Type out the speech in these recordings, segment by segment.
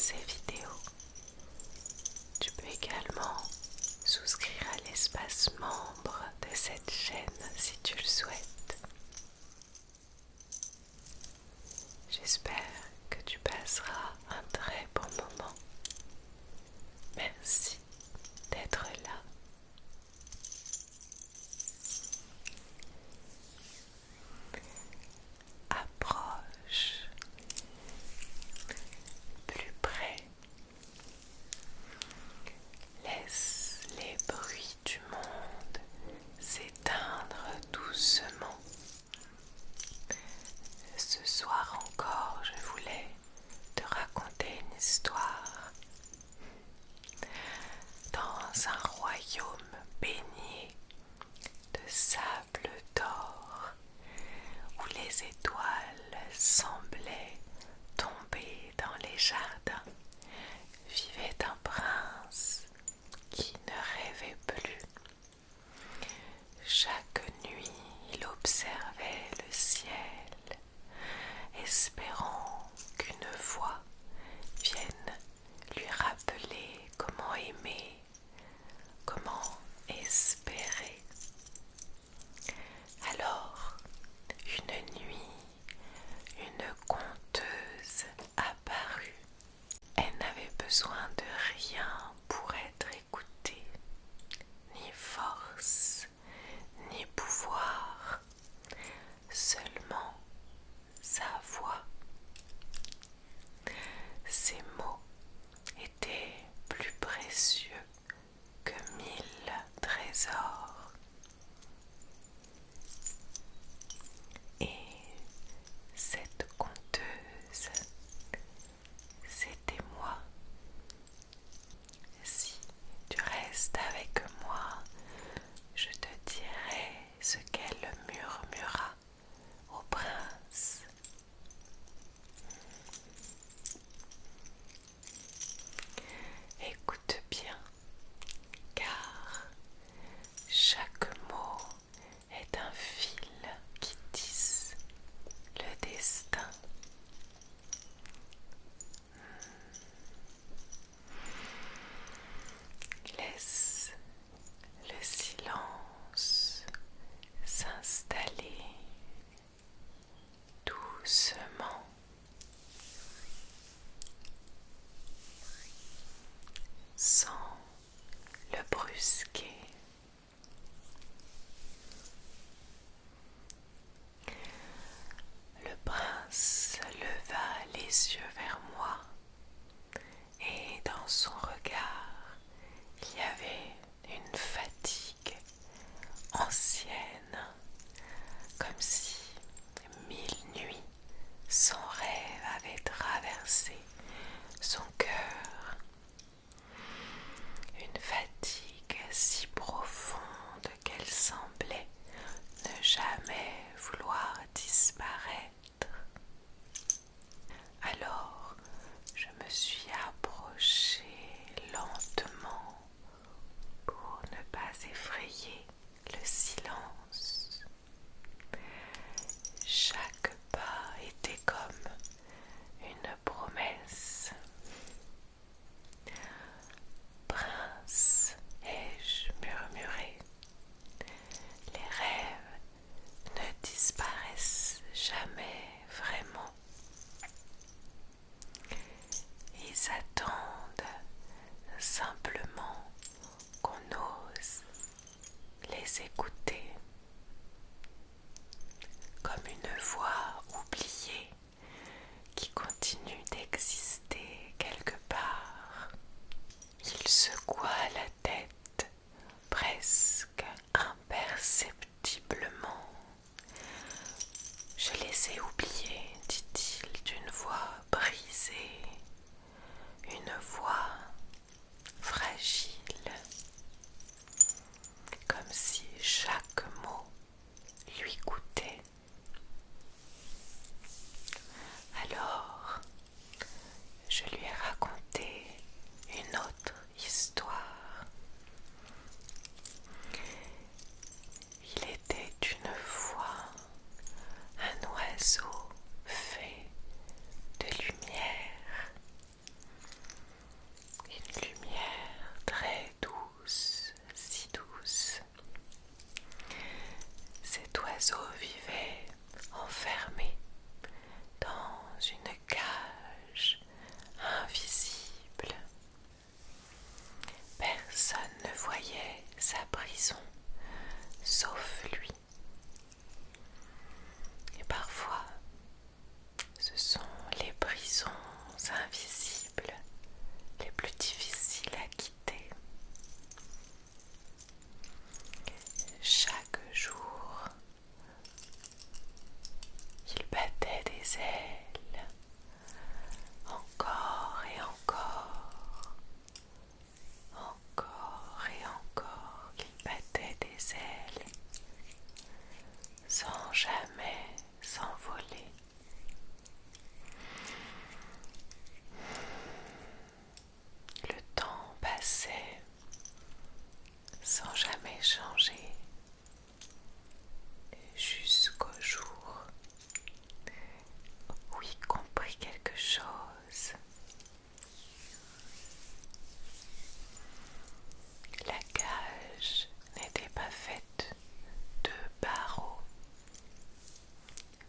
ces vidéos. Tu peux également souscrire à l'espace membre de cette chaîne si tu le souhaites. J'espère que tu passeras un très bon moment. Merci d'être là. Approche plus près. Laisse les bruits du monde s'éteindre doucement. Ce soir encore, je voulais te raconter une histoire dans un royaume baigné de sable d'or où les étoiles semblaient tomber dans les jardins. Vivait un prince qui ne rêvait plus. Chaque nuit, il observait le ciel, espérant qu'une voix vienne lui rappeler comment aimer, comment espérer. Alors, une nuit, une conteuse apparut. Elle n'avait besoin de rien pour être écoutée, ni force, ni pouvoir, seulement sa voix. Ses mots étaient plus précieux que 1000 trésors. Et cette conteuse, c'était moi. Si tu restes avec moi, je te dirai ce qu'elle murmura au prince. Écoute bien, car chaque mot est un fil qui tisse le destin. Laisse le silence s'installer doucement. Sans le brusquer. Le prince leva les yeux vers moi et dans son regard, il y avait une fatigue ancienne, comme si 1000 nuits sans rêve avaient traversé son cœur. Une fatigue si profonde qu'elle semblait ne jamais vouloir disparaître. Alors, je me suis approchée lentement pour ne pas effrayer le silence. Chaque pas était comme une promesse. Prince, ai-je murmuré, les rêves ne disparaissent jamais vraiment. Ils attendent simplement qu'on ose les écouter, comme une voix oubliée qui continue d'exister quelque part. Il secoua la tête presque imperceptiblement. Je les ai oubliés, dit-il d'une voix brisée, une voix fragile, comme si chaque mot lui coûtait. Alors, je lui ai raconté une autre histoire. Il était une fois un oiseau fait de lumière. vivait enfermé dans une cage invisible. Personne ne voyait sa prison sauf lui. Et parfois, ce sont les prisons invisibles les plus difficiles à quitter. Chaque jour, il battait des ailes, encore et encore, encore et encore, il battait des ailes, sans jamais s'envoler. Le temps passait sans jamais changer jusqu'au jour où il comprit quelque chose. La cage n'était pas faite de barreaux,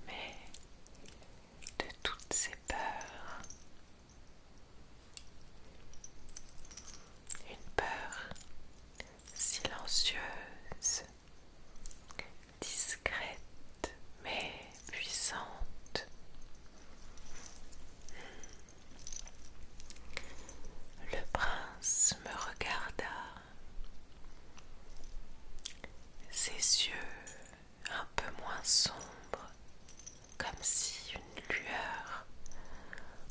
mais de toutes ses peurs. Une peur silencieuse, discrète mais puissante. Le prince me regarda, ses yeux un peu moins sombres, comme si une lueur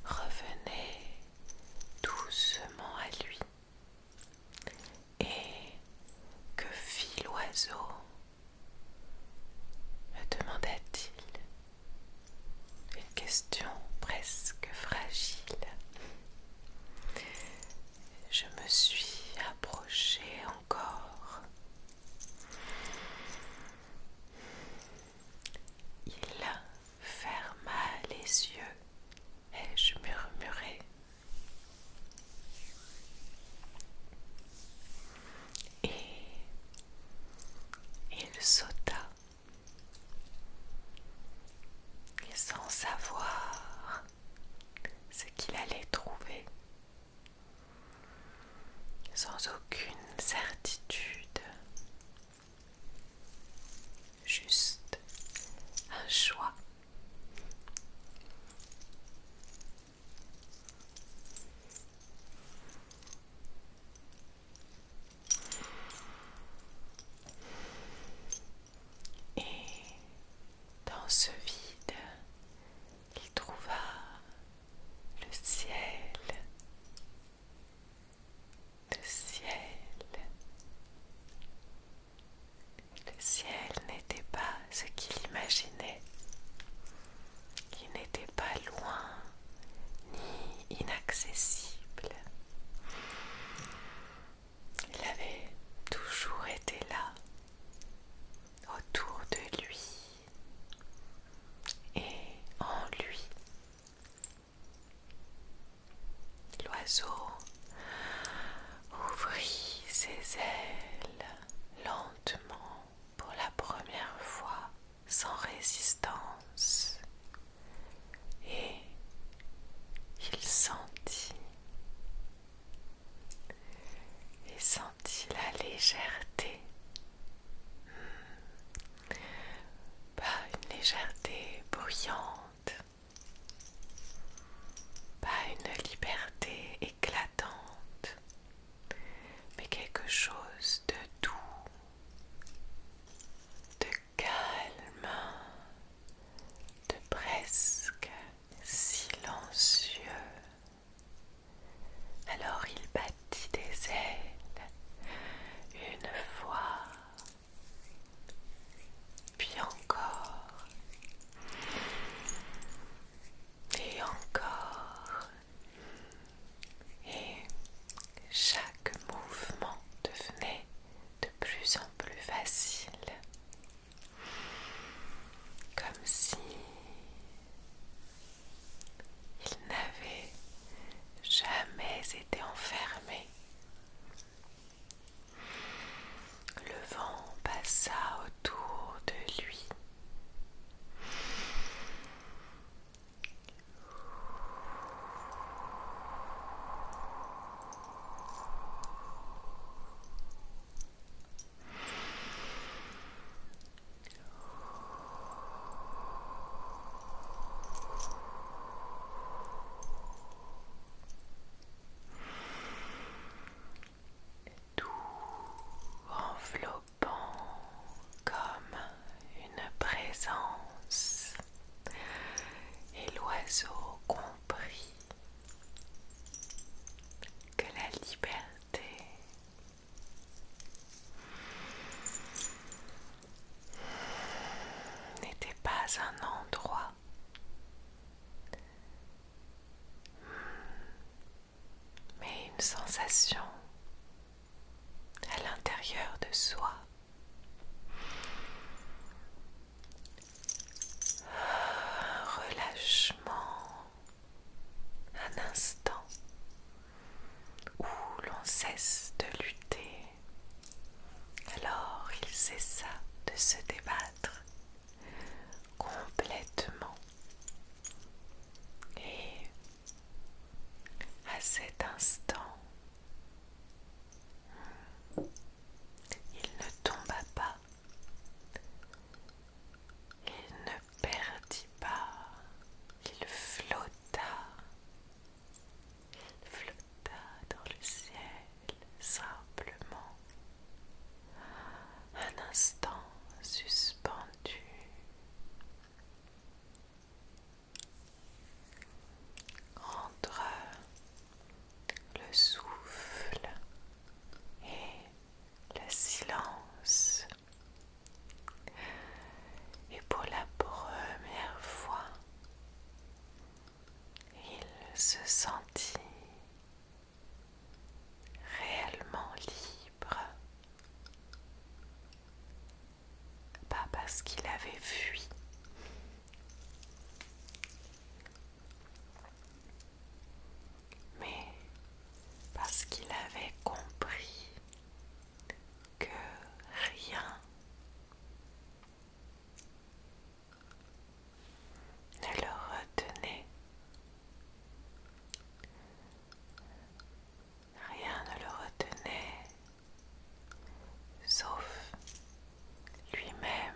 revenait doucement à lui. Et que fit l'oiseau? Me demanda-t-il. Une question presque fragile. Je me suis approchée encore. Il ferma les yeux et je murmurai: et il sauta, et sans savoir ce qu'il allait trouver, sans aucune certitude, juste un choix. Et dans ce vide, il trouva le ciel. Le ciel. Le ciel n'était pas ce qu'il imaginait. Il n'était pas loin ni inaccessible. Il avait toujours été là, autour de lui et en lui. L'oiseau ouvrit ses ailes lentement pour la première fois, sans résistance, et il sentit la légèreté. Pas une légèreté bruyante, pas une liberté éclatante, mais quelque chose de doux, de calme, l'oiseau comprit que la liberté n'était pas un endroit, mais une sensation à l'intérieur de soi. Un relâchement, un instant où l'on cesse de lutter. Alors il cessa de se débattre complètement. Et à cet instant, il ne tomba pas, il ne perdit pas, il flotta dans le ciel simplement, un instant suspendu. Entre le souffle et le silence, et pour la première fois, il se sentit réellement libre, pas parce qu'il avait fui, mais parce qu'il avait compris que rien ne le retenait, rien ne le retenait, sauf lui-même.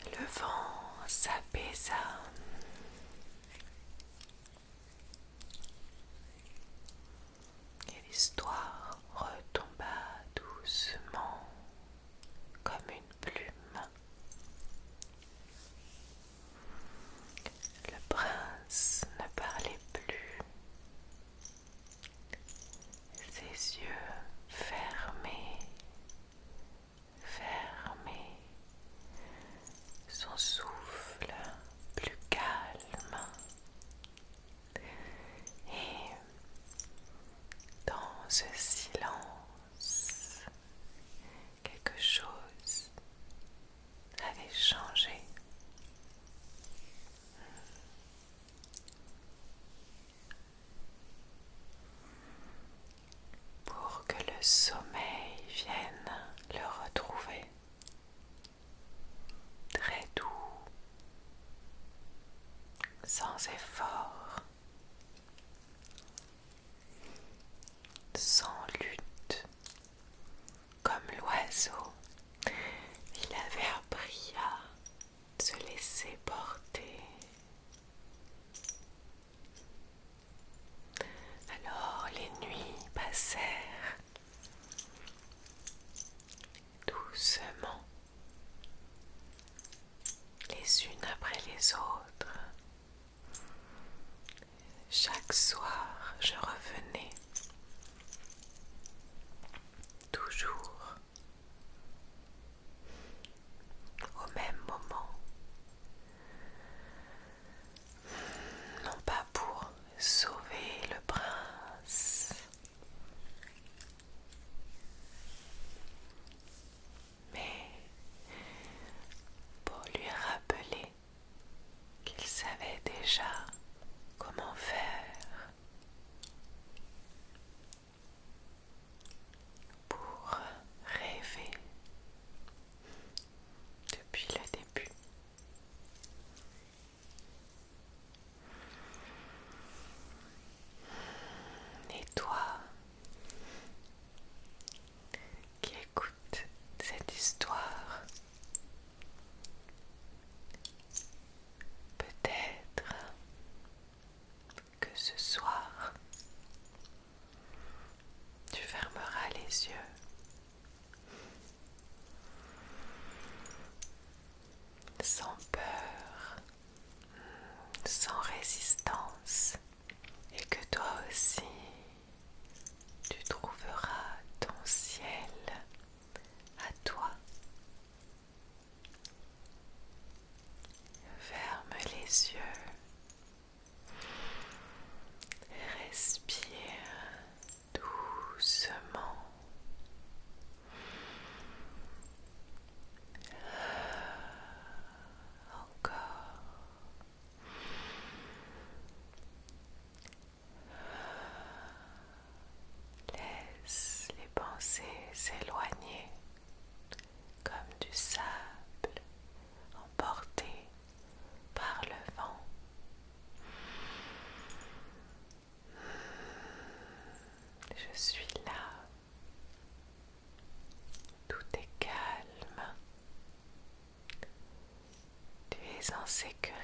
Le vent s'apaisa et l'histoire retomba doucement comme une plume. Le prince ne parlait plus, ses yeux fermés, son souffle plus calme, et dans ce silence, quelque chose avait changé. Pour que le sommeil vienne le retrouver, très doux, sans effort, sans lutte, comme l'oiseau, il avait appris à se laisser porter. Alors les nuits passèrent doucement, les unes après les autres. Chaque soir, je revenais, toujours au même moment, non pas pour sauver le prince, mais pour lui rappeler qu'il savait déjà comment faire pour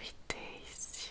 gravité ici.